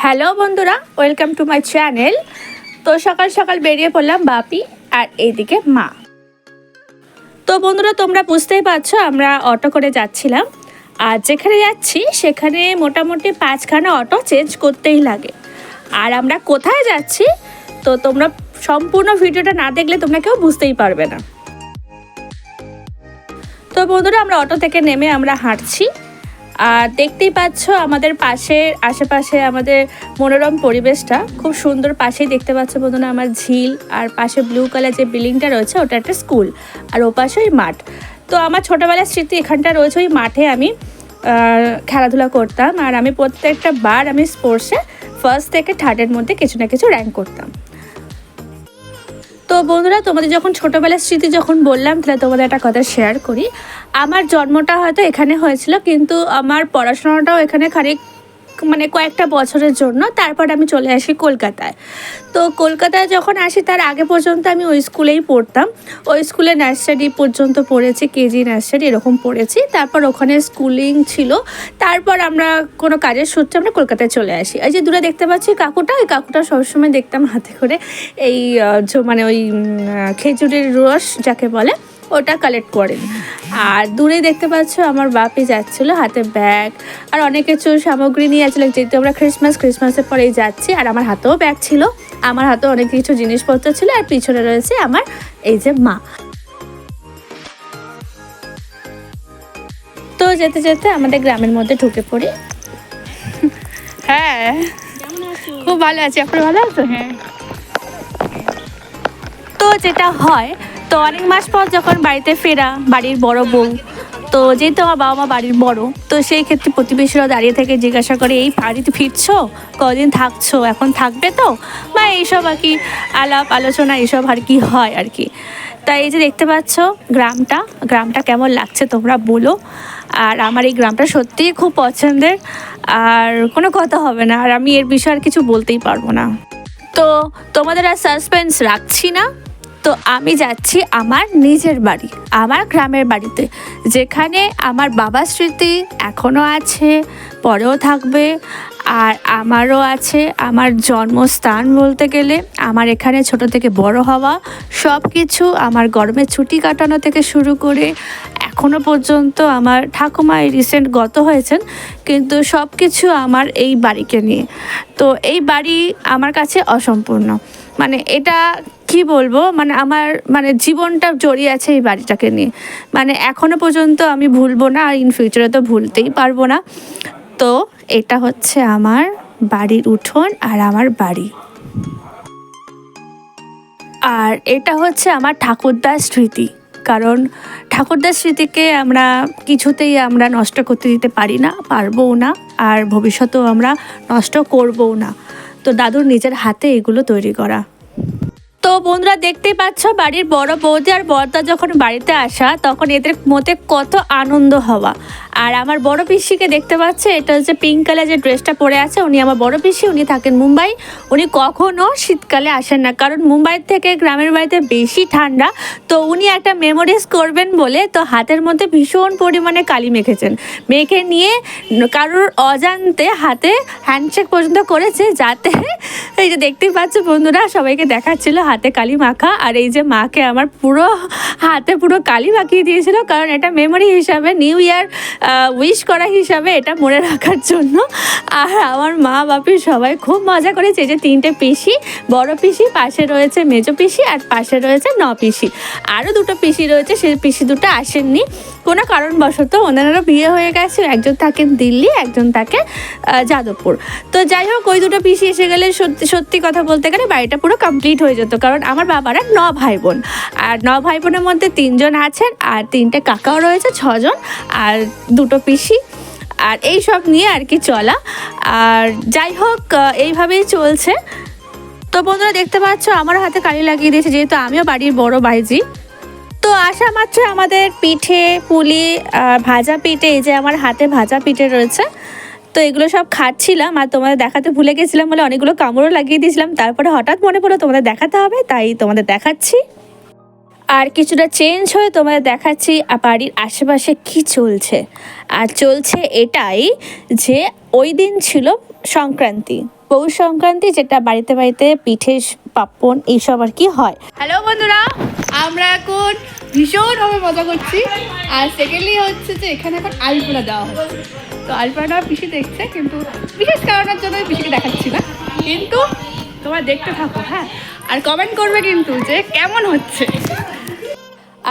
Hello বন্ধুরা, welcome to my channel. তো সকাল সকাল বেরিয়ে পড়লাম বাপি আর এইদিকে মা। তো বন্ধুরা, তোমরা বুঝতেই পারছো আমরা অটো করে যাচ্ছিলাম। আর যেখানে যাচ্ছি সেখানে মোটামুটি 5খানা অটো চেঞ্জ করতেই লাগে। আর আমরা কোথায় যাচ্ছি তো তোমরা সম্পূর্ণ ভিডিওটা না দেখলে তোমরা কেউ বুঝতেই পারবে না। তো বন্ধুরা, আমরা অটো থেকে নেমে আমরা হাঁটছি। আর দেখতেই পাচ্ছ আমাদের পাশের আশেপাশে আমাদের মনোরম পরিবেশটা খুব সুন্দর। পাশেই দেখতে পাচ্ছ বন্ধুরা আমার ঝিল, আর পাশে ব্লু কালার যে বিল্ডিংটা রয়েছে ওটা একটা স্কুল, আর ওপাশে ওই মাঠ। তো আমার ছোটোবেলার স্মৃতি এখানটা রয়েছে, ওই মাঠে আমি খেলাধুলা করতাম। আর আমি প্রত্যেকটা বার আমি স্পোর্টসে ফার্স্ট থেকে থার্ডের মধ্যে কিছু না কিছু র্যাঙ্ক করতাম। তো বন্ধুরা, তোমাদের যখন ছোটোবেলার স্মৃতি যখন বললাম, তাহলে তোমাদের একটা কথা শেয়ার করি। আমার জন্মটা হয়তো এখানে হয়েছিল, কিন্তু আমার পড়াশোনাটাও এখানে কয়েকটা বছরের জন্য। তারপর আমি চলে আসি কলকাতায়। তো কলকাতায় যখন আসি তার আগে পর্যন্ত আমি ওই স্কুলেই পড়তাম। ওই স্কুলে নার্সারি পর্যন্ত পড়েছি, কেজি নার্সারি এরকম পড়েছি। তারপর ওখানে স্কুলিং ছিল। তারপর আমরা কোনো কাজের সূত্রে আমরা কলকাতায় চলে আসি। এই যে দূরে দেখতে পাচ্ছি কাকুটা, ওই কাকুটা সবসময় দেখতাম হাতে করে এই ওই খেজুরের রস যাকে বলে ওটা কালেক্ট করেন। আর দূরে দেখতে পাচ্ছ আমার বাপি যাচ্ছিলো হাতে ব্যাগ আর অনেক কিছু সামগ্রী নিয়ে যাচ্ছিলো, যেহেতু আমরা ক্রিসমাসের পরেই যাচ্ছি। আর আমার হাতেও ব্যাগ ছিল, আমার হাতেও অনেক কিছু জিনিসপত্র ছিল। আর পিছনে রয়েছে আমার এই যে মা। তো যেতে যেতে আমাদের গ্রামের মধ্যে ঢুকে পড়ি। হ্যাঁ, খুব ভালো আছি। আপনার ভালো আছো? হ্যাঁ। তো যেটা হয়, তো অনেক মাস পর যখন বাড়িতে ফেরা, বাড়ির বড় বউ, তো যেহেতু আমার বাবা মা বাড়ির বড়, তো সেই ক্ষেত্রে প্রতিবেশীরা দাঁড়িয়ে থেকে জিজ্ঞাসা করে, এই বাড়িতে ফিরছো, কদিন থাকছো, এখন থাকবে তো, বা এইসব আর কি আলাপ আলোচনা এইসব আর কি হয় আর কি। তাই এই যে দেখতে পাচ্ছ গ্রামটা কেমন লাগছে তোমরা বলো। আর আমার এই গ্রামটা সত্যিই খুব পছন্দের, আর কোনো কথা হবে না। আর আমি এর বিষয়ে আর কিছু বলতেই পারবো না। তো তোমাদের আর সাসপেন্স রাখছি না। তো আমি যাচ্ছি আমার নিজের বাড়ি, আমার গ্রামের বাড়িতে, যেখানে আমার বাবার স্মৃতি এখনও আছে, পরেও থাকবে। আর আমারও আছে আমার জন্মস্থান বলতে গেলে। আমার এখানে ছোট থেকে বড় হওয়া সব কিছু, আমার গরমের ছুটি কাটানো থেকে শুরু করে এখনও পর্যন্ত আমার ঠাকুমা রিসেন্ট গত হয়েছেন, কিন্তু সব কিছু আমার এই বাড়িকে নিয়ে। তো এই বাড়ি আমার কাছে অসম্পূর্ণ, এটা কি বলবো, আমার জীবনটা জড়িয়ে আছে এই বাড়িটাকে নিয়ে। এখনও পর্যন্ত আমি ভুলবো না, আর ইন ফিউচারে তো ভুলতেই পারবো না। তো এটা হচ্ছে আমার বাড়ির উঠোন আর আমার বাড়ি। আর এটা হচ্ছে আমার ঠাকুরদার স্মৃতি, কারণ ঠাকুরদার স্মৃতিকে আমরা কিছুতেই নষ্ট করতে দিতে পারি না, পারবও না, আর ভবিষ্যতেও আমরা নষ্ট করবও না। তো দাদুর নিজের হাতে এগুলো তৈরি করা। তো বন্ধুরা, দেখতেই পাচ্ছ বাড়ির বড় বৌদি আর বড়দা যখন বাড়িতে আসা, তখন এদের মধ্যে কত আনন্দ হওয়া। আর আমার বড় পিসিকে দেখতে পাচ্ছে, এটা হচ্ছে পিঙ্ক কালার যে ড্রেসটা পরে আছে, উনি আমার বড় পিসি। উনি থাকেন মুম্বাই। উনি কখনো শীতকালে আসেন না, কারণ মুম্বাই থেকে গ্রামের বাড়িতে বেশি ঠান্ডা। তো উনি একটা মেমোরিজ করবেন বলে তো হাতের মধ্যে ভীষণ পরিমাণে কালি মেখেছেন। মেখে নিয়ে কারোর অজান্তে হাতে হ্যান্ডশেক পর্যন্ত করেছে, যাতে এই যে দেখতেই পাচ্ছ বন্ধুরা, সবাইকে দেখাচ্ছিল হাতে কালি মাখা। আর এই যে মাকে আমার পুরো হাতে পুরো কালি মাখিয়ে দিয়েছিল, কারণ এটা মেমোরি হিসাবে, নিউ ইয়ার উইশ করা হিসাবে, এটা মনে রাখার জন্য। আর আমার মা বাপি সবাই খুব মজা করেছে। এই যে 3টে পিসি, বড় পিসি, পাশে রয়েছে মেজো পিসি, আর পাশে রয়েছে পিসি। আরও 2টো পিসি রয়েছে, সেই পিসি 2টো আসেননি কোনো কারণবশত, ওনারও বিয়ে হয়ে গেছে। একজন থাকেন দিল্লি, একজন থাকে যাদবপুর। তো যাই হোক, ওই 2টো পিসি এসে গেলে সত্যি কথা বলতে গেলে বাড়িটা পুরো কমপ্লিট হয়ে যেত, কারণ আমার বাবারা 9 ভাই বোন। আর 9 ভাই বোনের মধ্যে 3জন আছেন, আর 3টে কাকাও রয়েছে, 6জন, আর 2টো পিসি। আর এই সব নিয়ে আর কি চলা। আর যাই হোক, এইভাবেই চলছে। তো বন্ধুরা, দেখতে পাচ্ছ আমার হাতে কালি লাগিয়ে দিয়েছে, যেহেতু আমিও বাড়ির বড় ভাইজি। তো আসা মাত্র আমাদের পিঠে পুলি, ভাজা পিঠে, এই যে আমার হাতে ভাজা পিঠে রয়েছে। তো এগুলো সব খাচ্ছিলাম, আর তোমাদের দেখাতে ভুলে গেছিলাম বলে অনেকগুলো কামড়ও লাগিয়ে দিয়েছিলাম। তারপরে হঠাৎ মনে পড়লো তোমাদের দেখাতে হবে, তাই তোমাদের দেখাচ্ছি। আর কিছুটা চেঞ্জ হয়ে তোমাদের দেখাচ্ছি বাড়ির আশেপাশে কি চলছে। আর চলছে এটাই যে ওই দিন ছিল সংক্রান্তি। পৌষ সংক্রান্তি, যেটা বাড়িতে বাড়িতে পিঠে পার্বণ এইসব আর কি হয়। হ্যালো বন্ধুরা, আমরা এখন ভীষণভাবে মজা করছি। আর সেকেন্ডলি হচ্ছে যে এখানে এখন আলপনা দেওয়া হচ্ছে। তো আলপনা পিসি দেখছে, কিন্তু বিশেষ কারণের জন্য পিসিকে দেখাচ্ছি না, কিন্তু তোমরা দেখতে থাকো। হ্যাঁ, আর কমেন্ট করবে কিন্তু যে কেমন হচ্ছে।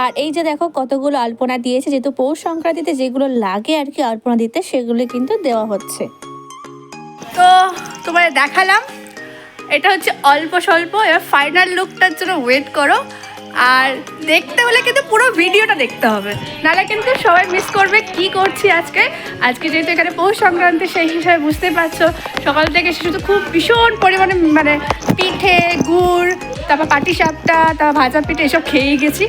আর এই যে দেখো কতগুলো আলপনা দিয়েছে, যেহেতু পৌষ সংক্রান্তিতে যেগুলো লাগে আর কি আলপনা দিতে, সেগুলো কিন্তু দেওয়া হচ্ছে। তো তোমাদের দেখালাম, এটা হচ্ছে অল্প স্বল্প। এবার ফাইনাল লুকটার জন্য ওয়েট করো। আর দেখতে হলে কিন্তু পুরো ভিডিওটা দেখতে হবে, নাহলে কিন্তু সবাই মিস করবে কি করছি আজকে। যেহেতু এখানে পৌষ সংক্রান্তি, সেই হিসাবে বুঝতেই পারছো সকাল থেকে শুধু খুব ভীষণ পরিমাণে মানে পিঠে, গুড়, তারপর পাটিসাপটা, তারপর ভাজা পিঠে এসব খেয়েই গেছি,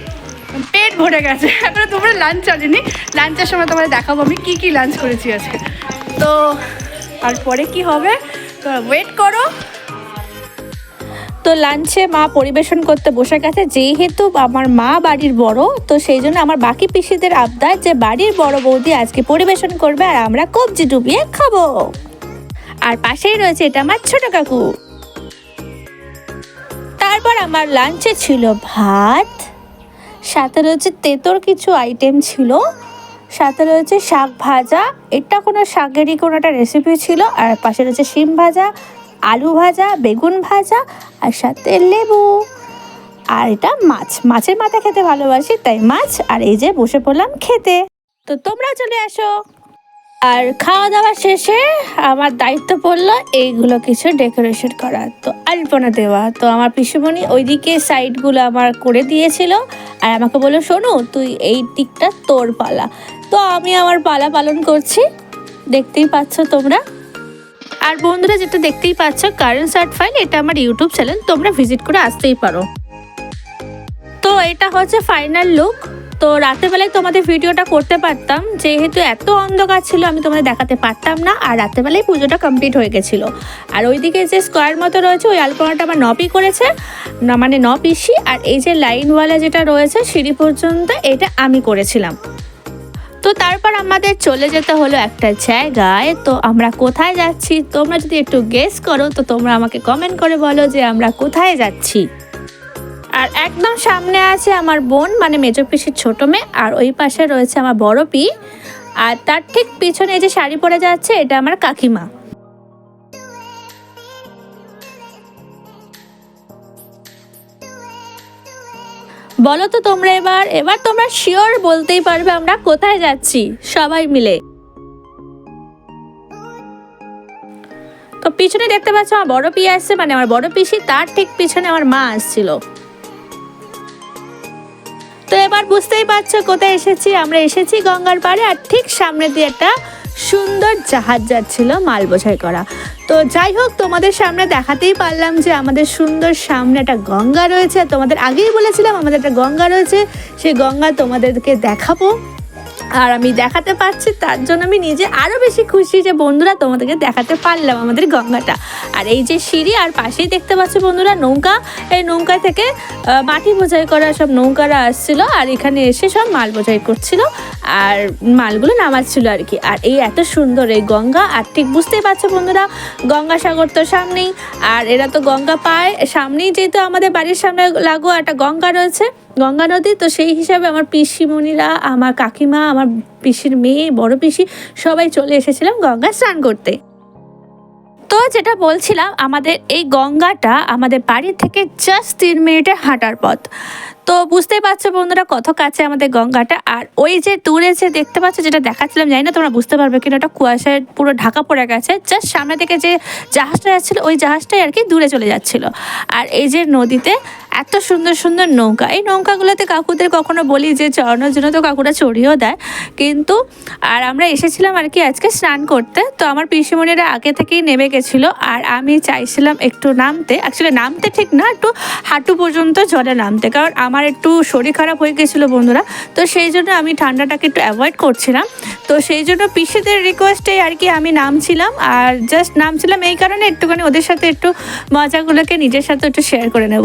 পেট ভরে গেছে। এখনো তোমরা লাঞ্চ চলেনি, লাঞ্চের সময় তোমাদের দেখাবো আমি কী লাঞ্চ করেছি আজকে। তো তারপরে কি হবে তো ওয়েট করো। তো লাঞ্চে মা পরিবেশন করতে বসে গেছে। যেহেতু আমার মা বাড়ির বড়, তো সেই জন্য আমার বাকি পিসিদের আবদার যে বাড়ির বড় বৌদি আজকে পরিবেশন করবে আর আমরা কবজি ডুবিয়ে খাবো। আর পাশেই রয়েছে এটা আমার ছোট কাকু। তারপর আমার লাঞ্চে ছিল ভাত, সাথে রয়েছে তেতোর কিছু আইটেম ছিল, সাথে রয়েছে শাক ভাজা। এটা কোনো শাকেরই কোনো একটা রেসিপি ছিল। আর পাশে রয়েছে শিম ভাজা, আলু ভাজা, বেগুন ভাজা, আর সাথে লেবু। আর এটা মাছের মাথা খেতে ভালোবাসি, তাই মাছ। আর এই যে বসে পড়লাম খেতে। তো তোমরা চলে আসো। আর খাওয়া দাওয়া শেষে আমার দায়িত্ব পড়লো এইগুলো কিছু ডেকোরেশন করা, তো আলপনা দেওয়া। তো আমার পিসুমণি ওইদিকে সাইডগুলো আমার করে দিয়েছিল, আর আমাকে বললো শোনো তুই এই দিকটা তোর পালা। তো আমি আমার পালা পালন করছি, দেখতেই পাচ্ছ তোমরা। আর বন্ধুরা, যেটা দেখতেই পাচ্ছ কারেন্ট সার্ট ফাইল, এটা আমার ইউটিউব চ্যানেল, তোমরা ভিজিট করে আসতেই পারো। তো এটা হচ্ছে ফাইনাল লুক। তো রাতের বেলায় তোমাদের ভিডিওটা করতে পারতাম, যেহেতু এত অন্ধকার ছিল আমি তোমাদের দেখাতে পারতাম না। আর রাতের বেলায় পুজোটা কমপ্লিট হয়ে গেছিলো। আর ওইদিকে যে স্কোয়ার মতো রয়েছে ওই আলপনাটা আমার নপি করেছে, না মানে পিসি। আর এই যে লাইনওয়ালা যেটা রয়েছে সিঁড়ি পর্যন্ত, এটা আমি করেছিলাম। তো তারপর আমাদের চলে যেতে হলো একটা জায়গায়। তো আমরা কোথায় যাচ্ছি তোমরা যদি একটু গেস করো, তো তোমরা আমাকে কমেন্ট করে বলো যে আমরা কোথায় যাচ্ছি। আর একদম সামনে আছে আমার বোন, মানে মেজো পিসির ছোট মেয়ে। আর ওই পাশে রয়েছে আমার বড় পি। আর তার ঠিক পিছনে যে শাড়ি পরে যাচ্ছে, এটা আমার কাকিমা। বলো তো তোমরা এবার তোমরা শিওর বলতেই পারবে আমরা কোথায় যাচ্ছি সবাই মিলে। তো পিছনে দেখতে পাচ্ছ আমার বড় পি আসছে, মানে আমার বড় পিসি, তার ঠিক পিছনে আমার মা আসছিল। তো এবার বুঝতেই পারছো কোথায় এসেছি। আমরা এসেছি গঙ্গার পাড়ে, আর ঠিক সামনে দিয়ে একটা সুন্দর জাহাজ যাচ্ছিল মাল বোঝাই করা। তো যাই হোক, তোমাদের সামনে দেখাতেই পারলাম যে আমাদের সুন্দর সামনে একটা গঙ্গা রয়েছে। তোমাদের আগেই বলেছিলাম আমাদের একটা গঙ্গা রয়েছে, সেই গঙ্গা তোমাদেরকে দেখাবো। আর আমি দেখাতে পারছি, তার জন্য আমি নিজে আরও বেশি খুশি যে বন্ধুরা তোমাদেরকে দেখাতে পারলাম আমাদের গঙ্গাটা। আর এই যে সিঁড়ি, আর পাশেই দেখতে পাচ্ছ বন্ধুরা নৌকা। এই নৌকা থেকে মাটি বোঝাই করা সব নৌকারা আসছিল, আর এখানে এসে সব মাল বোঝাই করছিল আর মালগুলো নামাচ্ছিল আর কি। আর এই এত সুন্দর এই গঙ্গা। আর ঠিক বুঝতেই পারছো বন্ধুরা, গঙ্গাসাগর তো সামনেই, আর এরা তো গঙ্গা পায় সামনেই, যেহেতু আমাদের বাড়ির সামনে লাগোয়া একটা গঙ্গা রয়েছে, গঙ্গা নদী। তো সেই হিসাবে আমার পিসিমণিরা, আমার কাকিমা, আমার পিসির মেয়ে, বড় পিসি সবাই চলে এসেছিলাম গঙ্গা স্নান করতে। তো যেটা বলছিলাম, আমাদের এই গঙ্গাটা আমাদের বাড়ি থেকে জাস্ট 3 মিনিটের হাঁটার পথ। তো বুঝতেই পারছো বন্ধুরা কত কাছে আমাদের গঙ্গাটা। আর ওই যে দূরে যে দেখতে পাচ্ছ, যেটা দেখাচ্ছিলাম, জানি না তোমরা বুঝতে পারবে কিনা, ওটা কুয়াশায় পুরো ঢাকা পড়ে গেছে। জাস্ট সামনে থেকে যে জাহাজটা যাচ্ছিলো, ওই জাহাজটাই আর কি দূরে চলে যাচ্ছিলো। আর এই যে নদীতে এত সুন্দর সুন্দর নৌকা, এই নৌকাগুলোতে কাকুদের কখনো বলি যে চড়ানোর জন্য, তো কাকুরা চড়িয়েও দেয়। কিন্তু আর আমরা এসেছিলাম আর কি আজকে স্নান করতে। তো আমার পিসিমণিরা আগে থেকেই নেমে গেছিলো, আর আমি চাইছিলাম একটু নামতে, অ্যাকচুয়ালি নামতে ঠিক না, একটু হাঁটু পর্যন্ত জলে নামতে, কারণ আমার একটু শরীর খারাপ হয়ে গেছিলো বন্ধুরা, তো সেই জন্য আমি ঠান্ডাটাকে একটু অ্যাভয়েড করছিলাম। তো সেই জন্য পিসিদের রিকোয়েস্টে আর কি আমি নামছিলাম, আর জাস্ট নামছিলাম এই কারণে একটুখানি ওদের সাথে একটু মজাগুলোকে নিজের সাথে একটু শেয়ার করে নেব।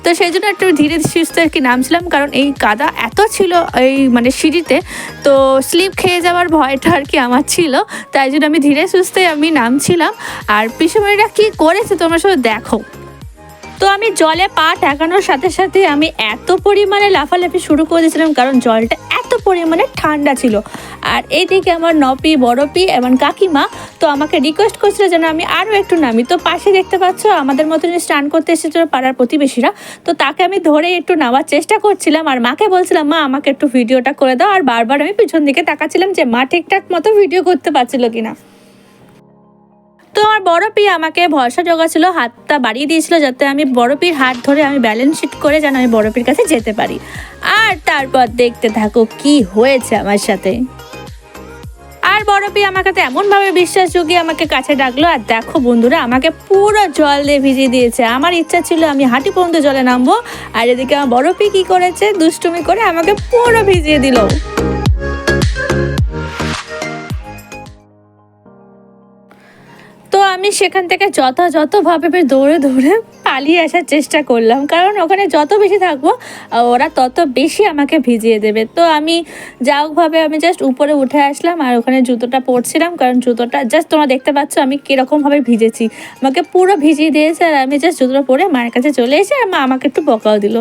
তো সেই জন্য একটু ধীরে সুস্থে আর কি নামছিলাম, কারণ এই কাদা এত ছিল এই মানে সিঁড়িতে, তো স্লিপ খেয়ে যাওয়ার ভয়টা আর কি আমার ছিল, তাই জন্য আমি ধীরে সুস্থে আমি নামছিলাম। আর পিসুমণিরা কী করেছে তোমরা শুধু দেখো। তো আমি জলে পা ঠেকানোর সাথে সাথে আমি এত পরিমাণে লাফালাফি শুরু করে দিয়েছিলাম, কারণ জলটা এত পরিমাণে ঠান্ডা ছিল। আর এইদিকে আমার নপি বড়পি এবং কাকিমা তো আমাকে রিকোয়েস্ট করছিল যেন আমি আরও একটু নামি। তো পাশে দেখতে পাচ্ছ আমাদের মতন স্নান করতে এসেছিল পাড়ার প্রতিবেশীরা, তো তাকে আমি ধরে একটু নামার চেষ্টা করছিলাম, আর মাকে বলছিলাম মা আমাকে একটু ভিডিওটা করে দাও। আর বারবার আমি পিছন দিকে তাকাচ্ছিলাম যে মা ঠিকঠাক মতো ভিডিও করতে পারছিল কিনা। তো আমার বড় পি আমাকে ভরসা জোগাচ্ছিল, হাতটা বাড়িয়ে দিয়েছিল যাতে আমি বড় পির হাত ধরে আমি ব্যালেন্স শিট করে যেন আমি বড় পির কাছে যেতে পারি। আর তারপর দেখতে থাকো কি হয়েছে আমার সাথে। আর বড় পি আমাকে তো এমনভাবে বিশ্বাস জুগিয়ে আমাকে কাছে ডাকলো, আর দেখো বন্ধুরা আমাকে পুরো জল দিয়ে ভিজিয়ে দিয়েছে। আমার ইচ্ছা ছিল আমি হাঁটি পর্যন্ত জলে নামবো, আর এদিকে আমার বড় পি কী করেছে, দুষ্টুমি করে আমাকে পুরো ভিজিয়ে দিল। তো আমি সেখান থেকে যথাযথভাবে দৌড়ে দৌড়ে পালিয়ে আসার চেষ্টা করলাম, কারণ ওখানে যত বেশি থাকবো ওরা তত বেশি আমাকে ভিজিয়ে দেবে। তো আমি যাওকভাবে আমি জাস্ট উপরে উঠে আসলাম, আর ওখানে জুতোটা পরছিলাম, কারণ জুতোটা জাস্ট তোমরা দেখতে পাচ্ছ আমি কীরকমভাবে ভিজেছি, আমাকে পুরো ভিজিয়ে দিয়েছে। আর আমি জাস্ট জুতোটা পরে মায়ের কাছে চলে এসে আর মা আমাকে একটু বকাও দিল।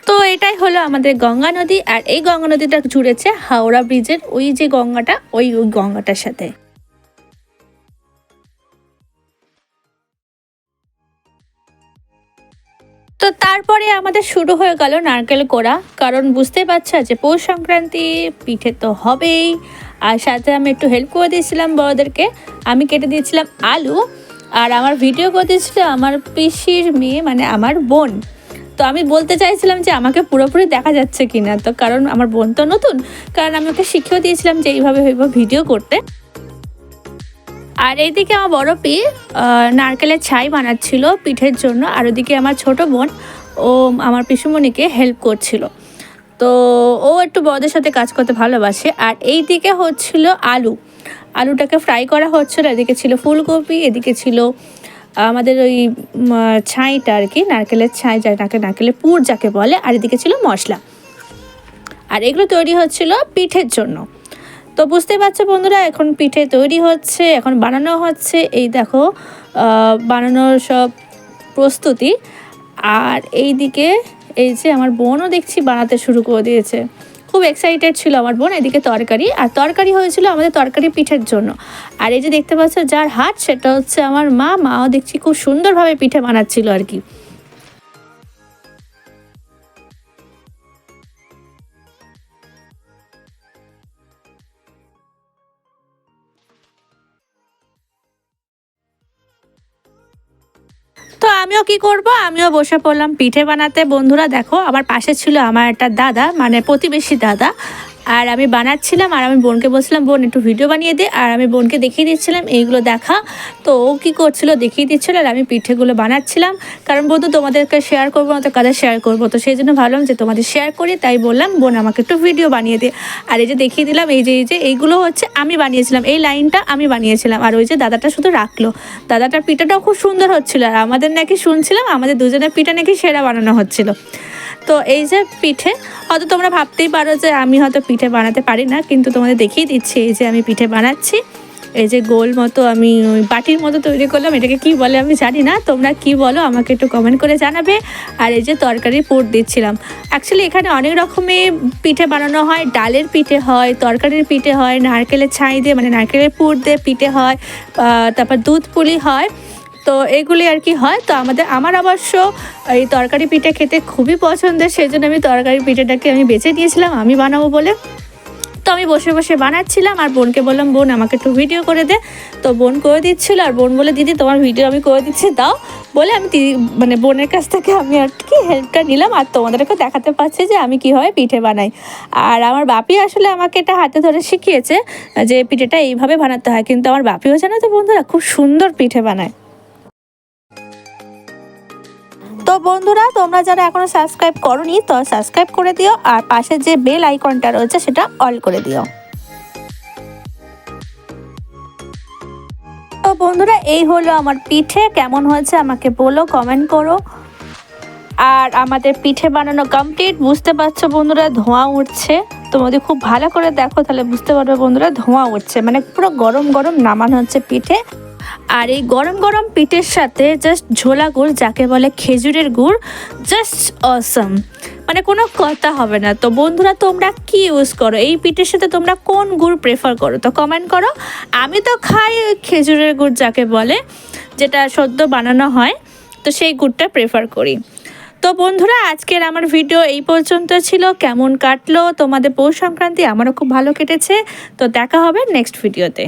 তো এটাই হলো আমাদের গঙ্গা নদী, আর এই গঙ্গা নদীটা জুড়েছে হাওড়া ব্রিজের ওই যে গঙ্গাটা, ওই গঙ্গাটার সাথে। তো তারপরে আমাদের শুরু হয়ে গেল নারকেল কোড়া, কারণ বুঝতে পারছো যে পৌষ সংক্রান্তি পিঠে তো হবেই। আর সাথে আমি একটু হেল্প করে দিয়েছিলাম বড়দেরকে, আমি কেটে দিয়েছিলাম আলু, আর আমার ভিডিও করে দিয়েছিল আমার পিসির মেয়ে মানে আমার বোন। তো আমি বলতে চাইছিলাম যে আমাকে পুরোপুরি দেখা যাচ্ছে কিনা, তো কারণ আমার বোন তো নতুন, কারণ আমি ওকে শিখিয়েও দিয়েছিলাম যে এইভাবে ভিডিও করতে। আর এইদিকে আমার বড় পি নারকেলের ছাই বানাচ্ছিল পিঠের জন্য, আর ওদিকে আমার ছোট বোন ও আমার পিসুমণিকে হেল্প করছিল। তো ও একটু বড়দের সাথে কাজ করতে ভালোবাসে। আর এই দিকে হচ্ছিল আলুটাকে ফ্রাই করা হচ্ছিল, এদিকে ছিল ফুলকপি, এদিকে ছিল আমাদের ওই ছাইটা আর কি, নারকেলের ছাই যাকে নারকেলের পুর যাকে বলে, আর এদিকে ছিল মশলা। আর এগুলো তৈরি হচ্ছিল পিঠের জন্য। তো বুঝতে পারছো বন্ধুরা এখন পিঠে তৈরি হচ্ছে, এখন বানানো হচ্ছে, এই দেখো বানানোর সব প্রস্তুতি। আর এই দিকে এই যে আমার বোনও দেখছি বানাতে শুরু করে দিয়েছে, খুব এক্সাইটেড ছিল আমার বোন। এদিকে তরকারি, আর তরকারি হয়েছিল আমাদের তরকারি পিঠের জন্য। আর এই যে দেখতে পাচ্ছ যার হাত, সেটা হচ্ছে আমার মাও দেখছি খুব সুন্দরভাবে পিঠে বানাচ্ছিল আর কি। তো আমিও কি করব, আমিও বসে পড়লাম পিঠে বানাতে। বন্ধুরা দেখো আমার পাশে ছিল আমার একটা দাদা, মানে প্রতিবেশী দাদা, আর আমি বানাচ্ছিলাম, আর আমি বোনকে বলছিলাম বোন একটু ভিডিও বানিয়ে দে, আর আমি বোনকে দেখিয়ে দিচ্ছিলাম এইগুলো দেখা। তো ও কী করছিল দেখিয়ে দিচ্ছিল, আর আমি পিঠেগুলো বানাচ্ছিলাম, কারণ বন্ধু তোমাদেরকে শেয়ার করবো না তো কাদের শেয়ার করবো, তো সেই জন্য ভাবলাম যে তোমাদের শেয়ার করি, তাই বললাম বোন আমাকে একটু ভিডিও বানিয়ে দে। আর এই যে দেখিয়ে দিলাম, এই যে এইগুলো হচ্ছে আমি বানিয়েছিলাম, এই লাইনটা আমি বানিয়েছিলাম। আর ওই যে দাদাটা শুধু রাখলো, দাদাটার পিঠাটাও খুব সুন্দর হচ্ছিলো, আর আমাদের নাকি শুনছিলাম আমাদের দুজনের পিঠা নাকি সেরা বানানো হচ্ছিলো। তো এই যে পিঠে, হয়তো তোমরা ভাবতেই পারো যে আমি হয়তো পিঠে বানাতে পারি না, কিন্তু তোমাদের দেখিয়ে দিচ্ছি এই যে আমি পিঠে বানাচ্ছি। এই যে গোল মতো আমি ওই বাটির মতো তৈরি করলাম, এটাকে কি বলে আমি জানি না, তোমরা কি বলো আমাকে একটু কমেন্ট করে জানাবে। আর এই যে তরকারি পুর দিচ্ছিলাম, অ্যাকচুয়ালি এখানে অনেক রকমের পিঠে বানানো হয়, ডালের পিঠে হয়, তরকারির পিঠে হয়, নারকেলের ছাই দিয়ে মানে নারকেলের পুর দিয়ে পিঠে হয়, তারপর দুধ পুলি হয়, তো এগুলি আর কি হয়। তো আমার অবশ্য এই তরকারি পিঠে খেতে খুবই পছন্দের, সেই জন্য আমি তরকারি পিঠেটাকে আমি বেছে দিয়েছিলাম আমি বানাবো বলে। তো আমি বসে বসে বানাচ্ছিলাম, আর বোনকে বললাম বোন আমাকে একটু ভিডিও করে দে। তো বোন করে দিচ্ছিল, আর বোন বলে দিদি তোমার ভিডিও আমি করে দিচ্ছি দাও, বলে আমি মানে বোনের কাছ থেকে আমি আর কি হেল্পটা নিলাম, আর তোমাদেরকে দেখাতে পারছি যে আমি কীভাবে পিঠে বানাই। আর আমার বাপি আসলে আমাকে এটা হাতে ধরে শিখিয়েছে যে পিঠেটা এইভাবে বানাতে হয়, কিন্তু আমার বাপিও জানো তো বন্ধুরা খুব সুন্দর পিঠে বানায়। তো বন্ধুরা, তোমরা যারা এখনো সাবস্ক্রাইব করোনি তো সাবস্ক্রাইব করে দিও, আর পাশে যে বেল আইকনটা রয়েছে সেটা অল করে দিও। তো বন্ধুরা, এই হলো আমার পিঠে। কেমন হয়েছে আমাকে বলো, কমেন্ট করো। আর আমাদের পিঠে বানানো কমপ্লিট। বুঝতে পারছো বন্ধুরা, ধোঁয়া উঠছে। তোমাদের খুব ভালো করে দেখো তাহলে বুঝতে পারবে বন্ধুরা, ধোঁয়া উঠছে, মানে পুরো গরম গরম নামানো হচ্ছে পিঠে। আর এই গরম গরম পিঠের সাথে জাস্ট ঝোলা গুড়, যাকে বলে খেজুরের গুড়, জাস্ট অসম, মানে কোনো কথা হবে না। তো বন্ধুরা, তোমরা কি ইউজ করো এই পিঠের সাথে, তোমরা কোন গুড় প্রেফার করো তো কমেন্ট করো। আমি তো খাই ওই খেজুরের গুড়, যাকে বলে, যেটা সদ্য বানানো হয়, তো সেই গুড়টা প্রেফার করি। তো বন্ধুরা, আজকের আমার ভিডিও এই পর্যন্ত ছিল। কেমন কাটলো তোমাদের পৌষ সংক্রান্তি? আমারও খুব ভালো কেটেছে। তো দেখা হবে নেক্সট ভিডিওতে।